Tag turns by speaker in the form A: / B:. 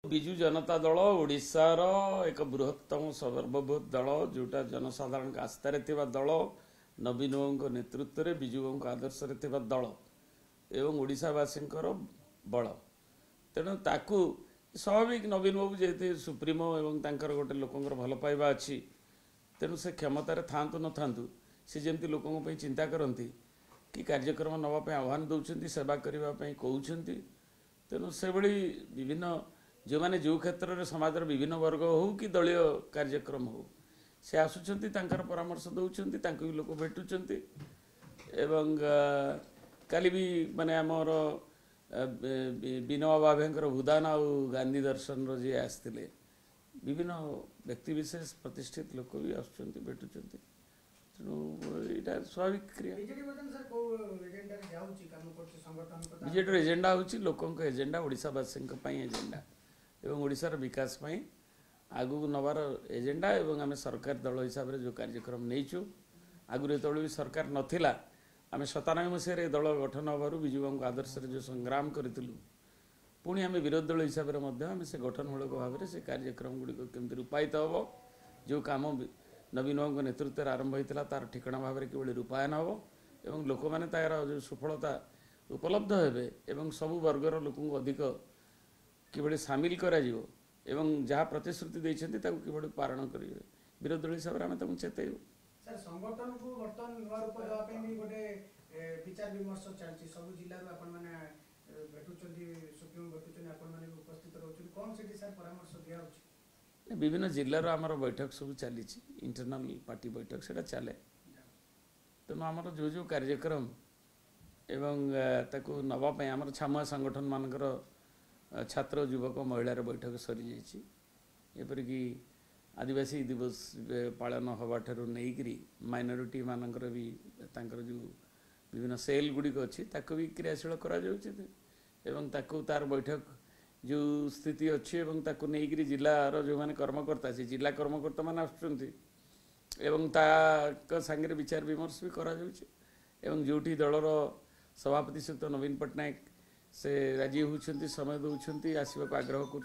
A: विजु जनता दल ओडिशार एक बृहत्तम सर्वबृहत दल जोटा जनसाधारण आस्था दल नवीन बाबू नेतृत्व में विजु बाबू आदर्श दल एवं ओडिशावासी बल तेणु ताकू स्वाभाविक नवीन बाबू जेते सुप्रीमो एवं तांकर गोटे लोकंर भल पाइबा अच्छी तेणु से क्षमतार थांतु न थांतु से जमी लोकों चिंता करती कि कार्यक्रम नवाप आह्वान दौरान सेवा करने कहते तेणु से भली विभिन्न जो मैंने जो क्षेत्र में समाज विभिन्न वर्ग हो कि दलीय कार्यक्रम हो से आसुंच परामर्श दौरान भी लोक भेटुंट एवं काली भी माने आमर विनोबा भावेंकर भूदान आ गांधी दर्शन जी आसते विभिन्न व्यक्तिविशेष प्रतिष्ठित लोक भी आसुंच भेटुंट तेणु यहाँ स्वाभाविक क्रिया बीजेडी एजेंडा हूँ लोकों एजेंडा ओडिशावासी एजेंडा एवं ओडिशार विकास पाई आगु नवार एजेंडा एवं आम सरकार दल हिसाब से जो कार्यक्रम नहींचु आगुरी जो भी सरकार नथिला आम 97 मसीह दल गठन हबार विजु बाबू आदर्श जो संग्राम करूँ पुणी आम विरोधी दल हिसाब से गठनमूलक भाव से कार्यक्रम गुड़िक केमती रूपायित हम जो कम नवीन बाबू नेतृत्व में आरंभ होता तार ठिकाना भाव में कि रूपायन हम एवं लोक मैंने तार जो सफलता उपलब्ध हे सबु वर्गर लोक अधिक कि सामिल करा एवं जहाँ प्रतिश्रुति देते कि पारण करेंगे विरोधी दल हिसाब से चेतु
B: सर संगठन को बर्तन नुआ रूप देवाई भी गोटे विचार विमर्श चलती सब जिले में भेटुंट सुप्रीम भेटुंट आपण मैंने उपस्थित रोच कौन से सर परामर्श दिया
A: विभिन्न जिलार आमर बैठक सब चली इंटरनल पार्टी बैठक से चले तेणु आमर जो जो कार्यक्रम एवं ताकू नवाप आमर छामुआ संगठन मानकर छात्र युवक महिलार बैठक सरी जापरिक आदिवासी दिवस पालन हवा ठारू नहीं माइनॉरिटी मानकर भी तांकर जो विभिन्न सेल गुड़िक अच्छी ताको भी क्रियाशील करा एवं ताको तार बैठक जो स्थिति अच्छी एवं ताको नहीं जिलार जो मैंने कर्मकर्ता से जिला कर्मकर्ता मान आसुँच सांगे विचार विमर्श भी करा एवं जोटी दलर सभापति सहित नवीन पट्टनायक से राजी होती समय दौरान आसवाक आग्रह कर